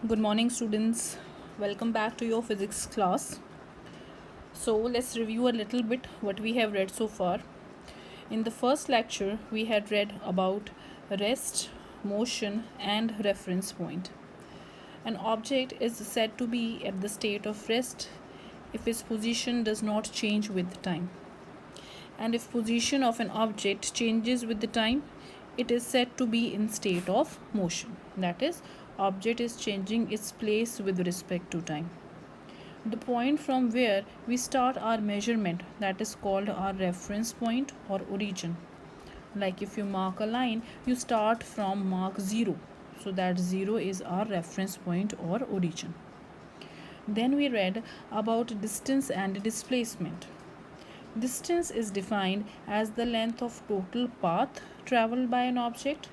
Good morning, students. Welcome back to your physics class. So, let's review a little bit what we have read so far. In the first lecture, we had read about rest, motion, and reference point. An object is said to be at the state of rest if its position does not change with time. And if position of an object changes with the time, it is said to be in state of motion. That is, object is changing its place with respect to time. The point from where we start our measurement, that is called our reference point or origin. Like if you mark a line, you start from mark 0. So that 0 is our reference point or origin. Then we read about distance and displacement. Distance is defined as the length of total path traveled by an object,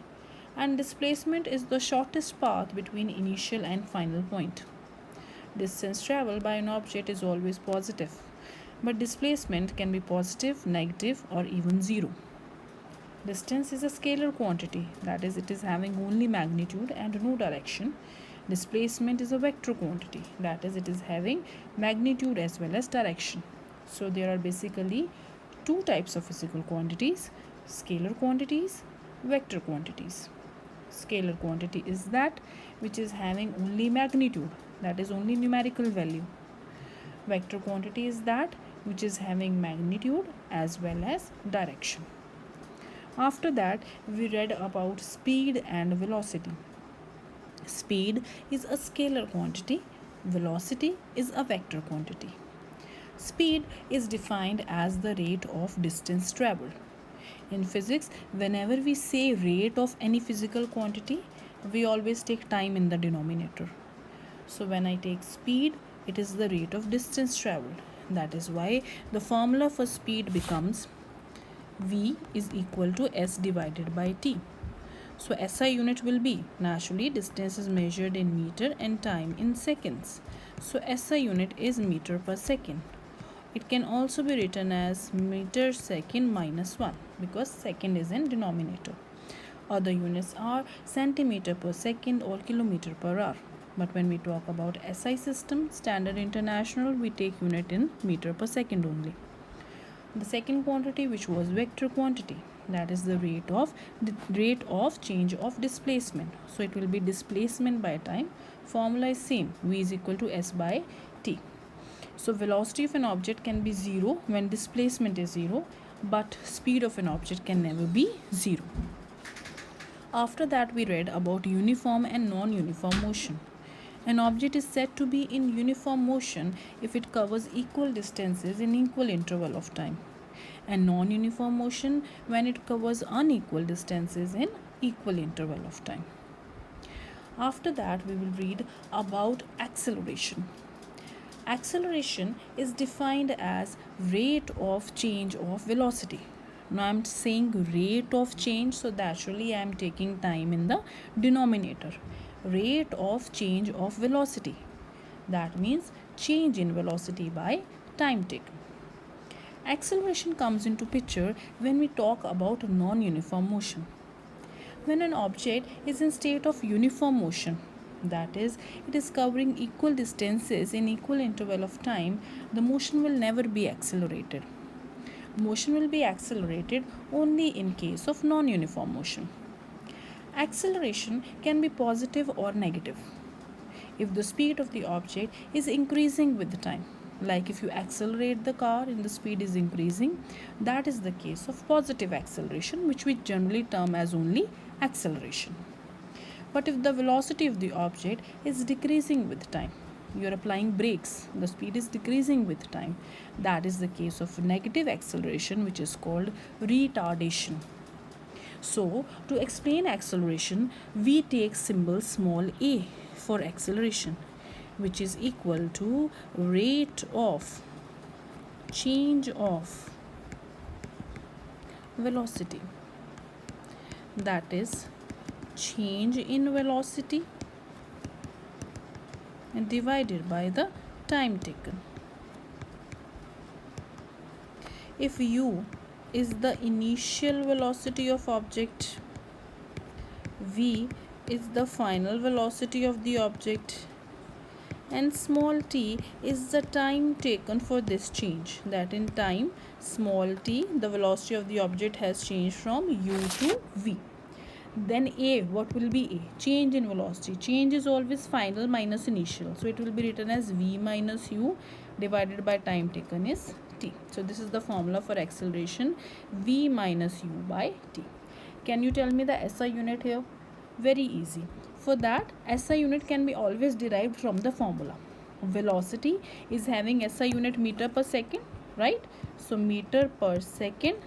and displacement is the shortest path between initial and final point. Distance traveled by an object is always positive, but displacement can be positive, negative, or even zero. Distance is a scalar quantity, that is, it is having only magnitude and no direction. Displacement is a vector quantity, that is, it is having magnitude as well as direction. So there are basically two types of physical quantities: scalar quantities, vector quantities. Scalar quantity is that which is having only magnitude, that is only numerical value. Vector quantity is that which is having magnitude as well as direction. After that, we read about speed and velocity. Speed is a scalar quantity, velocity is a vector quantity. Speed is defined as the rate of distance traveled. In physics, whenever we say rate of any physical quantity, we always take time in the denominator. So when I take speed, it is the rate of distance traveled. That is why the formula for speed becomes V is equal to S divided by T. So SI unit will be, naturally distance is measured in meter and time in seconds. So SI unit is meter per second. It can also be written as meter second minus 1 because second is in denominator. Other units are centimeter per second or kilometer per hour. But when we talk about SI system, standard international, we take unit in meter per second only. The second quantity, which was vector quantity, that is the rate of change of displacement. So it will be displacement by time. Formula is same, V is equal to S by T. So velocity of an object can be 0 when displacement is 0, but speed of an object can never be 0. After that, we read about uniform and non-uniform motion. An object is said to be in uniform motion if it covers equal distances in equal interval of time, and non-uniform motion when it covers unequal distances in equal interval of time. After that, we will read about acceleration. Acceleration is defined as rate of change of velocity. Now I am saying rate of change, so naturally I am taking time in the denominator. Rate of change of velocity. That means change in velocity by time taken. Acceleration comes into picture when we talk about non-uniform motion. When an object is in state of uniform motion, that is, it is covering equal distances in equal interval of time, the motion will never be accelerated. Motion will be accelerated only in case of non-uniform motion. Acceleration can be positive or negative. If the speed of the object is increasing with the time, like if you accelerate the car and the speed is increasing, that is the case of positive acceleration, which we generally term as only acceleration. But if the velocity of the object is decreasing with time, you are applying brakes, the speed is decreasing with time, that is the case of negative acceleration, which is called retardation. So to explain acceleration, we take symbol small a for acceleration, which is equal to rate of change of velocity, that is change in velocity and divided by the time taken. If u is the initial velocity of object, v is the final velocity of the object, and small t is the time taken for this change. That in time small t, the velocity of the object has changed from u to v. Then a, what will be a? Change in velocity. Change is always final minus initial, so it will be written as v minus u divided by time taken is t. So this is the formula for acceleration, v minus u by t. Can you tell me the SI unit here? Very easy. For that, SI unit can be always derived from the formula. Velocity is having SI unit meter per second, right? So meter per second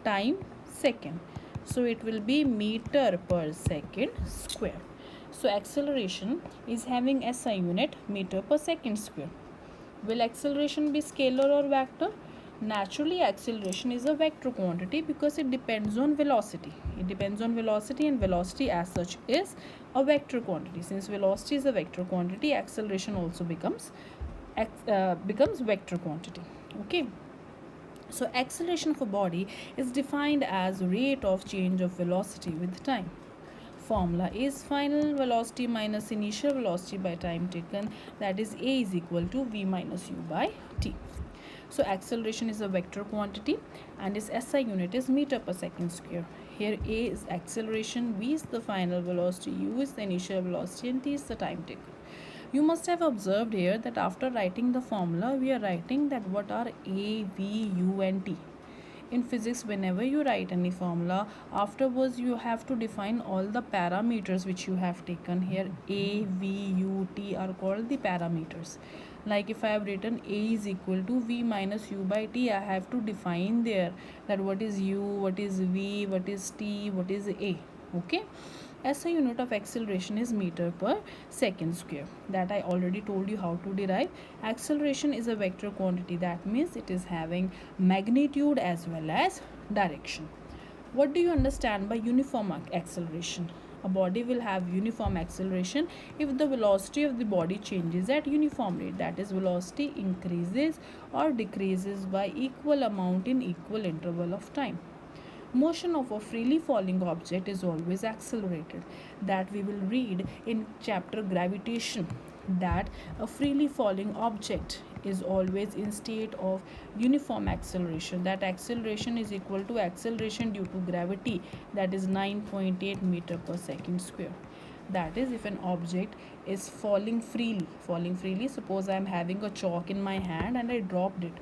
time second. So it will be meter per second square. So acceleration is having SI unit meter per second square. Will acceleration be scalar or vector? Naturally, acceleration is a vector quantity because it depends on velocity. It depends on velocity, and velocity as such is a vector quantity. Since velocity is a vector quantity, acceleration also becomes vector quantity. Okay. So acceleration of a body is defined as rate of change of velocity with time. Formula is final velocity minus initial velocity by time taken, that is a is equal to v minus u by t. So acceleration is a vector quantity and its SI unit is meter per second square. Here a is acceleration, v is the final velocity, u is the initial velocity, and t is the time taken. You must have observed here that after writing the formula, we are writing that what are a, v, u and t. In physics, whenever you write any formula, afterwards you have to define all the parameters which you have taken. Here a, v, u, t are called the parameters. Like if I have written a is equal to v minus u by t, I have to define there that what is u, what is v, what is t, what is a. Okay. SI unit of acceleration is meter per second square. That I already told you how to derive. Acceleration is a vector quantity. That means it is having magnitude as well as direction. What do you understand by uniform acceleration? A body will have uniform acceleration if the velocity of the body changes at uniform rate. That is, velocity increases or decreases by equal amount in equal interval of time. Motion of a freely falling object is always accelerated. That we will read in chapter gravitation, that a freely falling object is always in state of uniform acceleration. That acceleration is equal to acceleration due to gravity, that is 9.8 meter per second square. That is, if an object is falling freely, suppose I am having a chalk in my hand and I dropped it,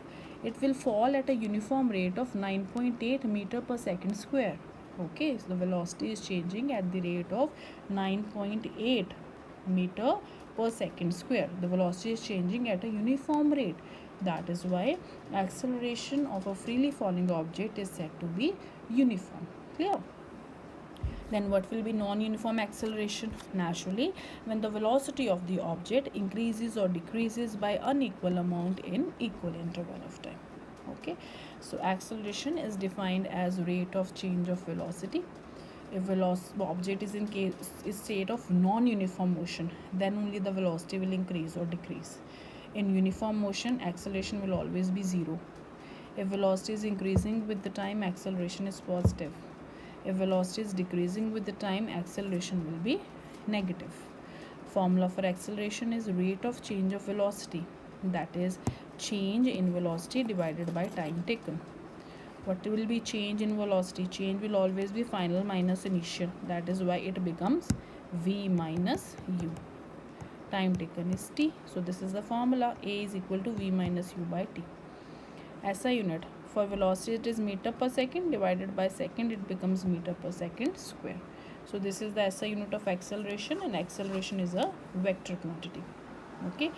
it will fall at a uniform rate of 9.8 meter per second square. Okay, so the velocity is changing at the rate of 9.8 meter per second square. The velocity is changing at a uniform rate. That is why acceleration of a freely falling object is said to be uniform. Clear? Then what will be non-uniform acceleration? Naturally, when the velocity of the object increases or decreases by unequal amount in equal interval of time. Okay, so acceleration is defined as rate of change of velocity. If object is in state of non-uniform motion, then only the velocity will increase or decrease. In uniform motion, acceleration will always be zero. If velocity is increasing with the time, acceleration is positive. If velocity is decreasing with the time, acceleration will be negative. Formula for acceleration is rate of change of velocity, that is change in velocity divided by time taken. What will be change in velocity? Change will always be final minus initial. That is why it becomes v minus u. Time taken is t. So this is the formula. A is equal to v minus u by t. SI unit for velocity, it is meter per second divided by second, it becomes meter per second square. So this is the SI unit of acceleration, and acceleration is a vector quantity. Okay,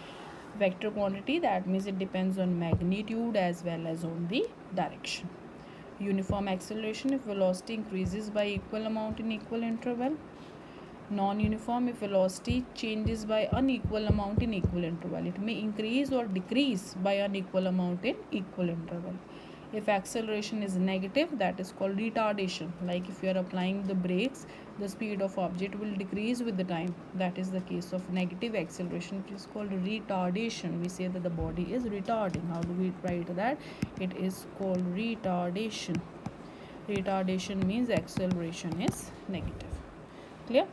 vector quantity, that means it depends on magnitude as well as on the direction. Uniform acceleration if velocity increases by equal amount in equal interval. Non-uniform if velocity changes by unequal amount in equal interval. It may increase or decrease by unequal amount in equal interval. If acceleration is negative, that is called retardation. Like if you are applying the brakes, the speed of object will decrease with the time. That is the case of negative acceleration, which is called retardation. We say that the body is retarding. How do we write that? It is called retardation. Retardation means acceleration is negative. Clear?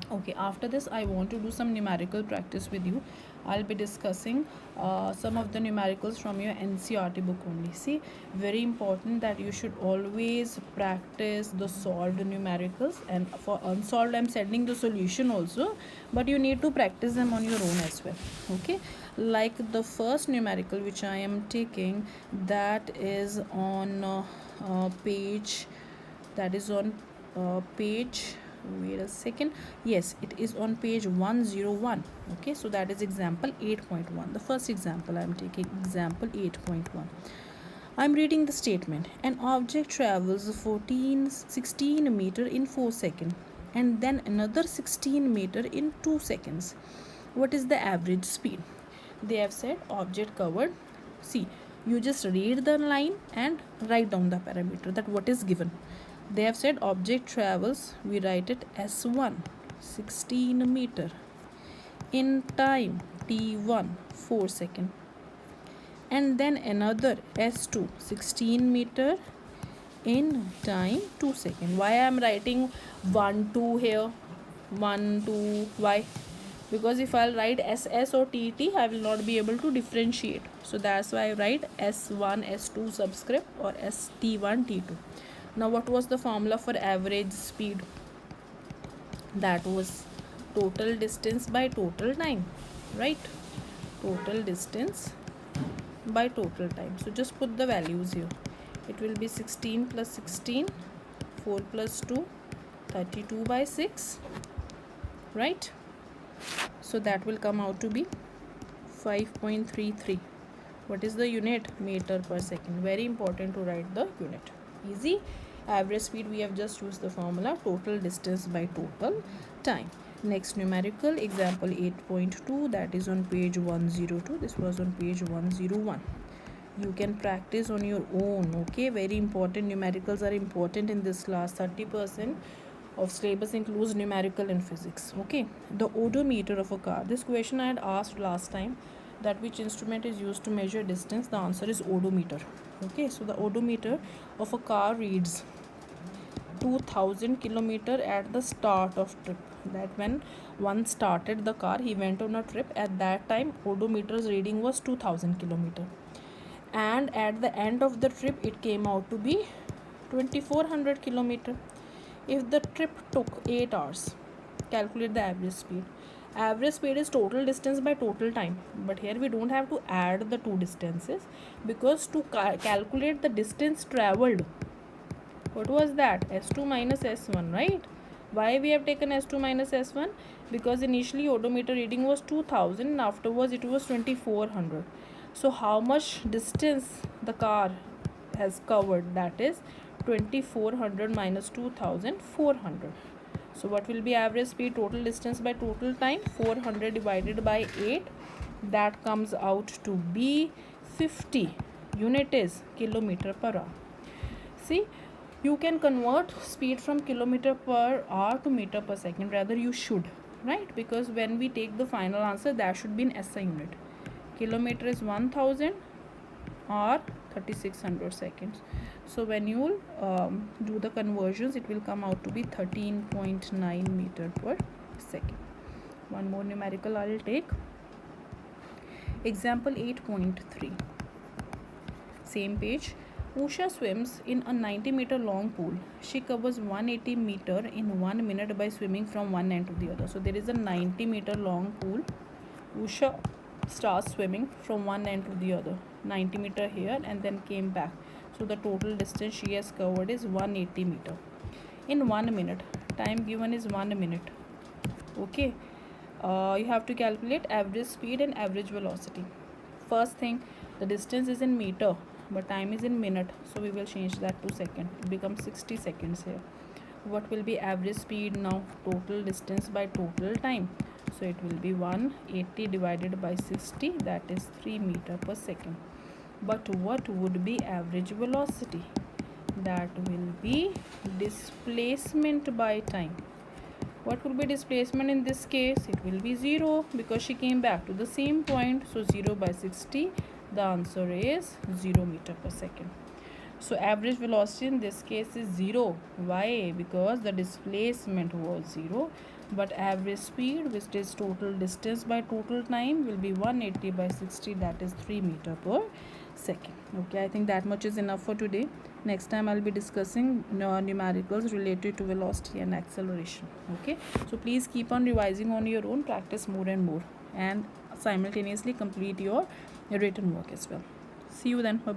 Okay, after this I want to do some numerical practice with you. I'll be discussing some of the numericals from your NCRT book only. See, very important that you should always practice the solved numericals, and for unsolved I'm sending the solution also, but you need to practice them on your own as well. Okay, like the first numerical which I am taking, that is on page, that is on page, wait a second, yes, it is on page 101. Okay, so that is example 8.1. The first example I am taking, example 8.1. I'm reading the statement: an object travels 16 meter in 4 seconds and then another 16 meter in 2 seconds. What is the average speed? They have said object covered. See, you just read the line and write down the parameter, that what is given. They have said object travels, we write it S1 16 meter in time T1 4 second, and then another S2 16 meter in time 2 second. Why I am writing 1 2 here, 1 2? Why? Because if I'll write SS or TT, I will not be able to differentiate. So that's why I write S1 S2 subscript or ST1 T2. Now what was the formula for average speed? That was total distance by total time, right? Total distance by total time. So just put the values here. It will be 16 plus 16, 4 plus 2, 32 by 6, right? So that will come out to be 5.33. What is the unit? Meter per second. Very important to write the unit. Easy. Average speed, we have just used the formula, total distance by total time. Next numerical, example 8.2, that is on page 102. This was on page 101. You can practice on your own. Okay, very important. Numericals are important in this class. 30% of syllabus includes numerical in physics. Okay, the odometer of a car. This question I had asked last time, that which instrument is used to measure distance. The answer is odometer. Okay, so the odometer of a car reads 2000 kilometer at the start of trip. That when one started the car, he went on a trip. At that time odometer's reading was 2000 kilometer, and at the end of the trip it came out to be 2400 kilometer. If the trip took 8 hours, calculate the average speed. Average speed is total distance by total time, but here we don't have to add the two distances, because to calculate the distance traveled, what was that? S2 minus S1, right? Why we have taken S2 minus S1? Because initially odometer reading was 2000 and afterwards it was 2400. So how much distance the car has covered? That is 2400 minus 2400. So what will be average speed? Total distance by total time, 400 divided by 8, that comes out to be 50. Unit is kilometer per hour. See, you can convert speed from kilometer per hour to meter per second. Rather you should, right? Because when we take the final answer, that should be in SI unit. Kilometer is 1000 or 3600 seconds. So when you do the conversions, it will come out to be 13.9 meter per second. One more numerical I will take. Example 8.3. Same page. Usha swims in a 90-meter long pool. She covers 180 meter in 1 minute by swimming from one end to the other. So there is a 90-meter long pool. Usha starts swimming from one end to the other, 90 meter here and then came back. So the total distance she has covered is 180 meter in 1 minute. Time given is 1 minute. Okay, you have to calculate average speed and average velocity. First thing, the distance is in meter but time is in minute, so we will change that to second. It becomes 60 seconds here. What will be average speed now? Total distance by total time. So it will be 180 divided by 60, that is 3 meter per second. But what would be average velocity? That will be displacement by time. What will be displacement in this case? It will be 0, because she came back to the same point. So 0 by 60, the answer is 0 meter per second. So average velocity in this case is 0. Why? Because the displacement was 0. but average speed, which is total distance by total time, will be 180 by 60, that is 3 meter per second. Okay, I think that much is enough for today. Next time I'll be discussing numericals related to velocity and acceleration. Okay, so please keep on revising on your own, practice more and more, and simultaneously complete your written work as well. See you then. Bye.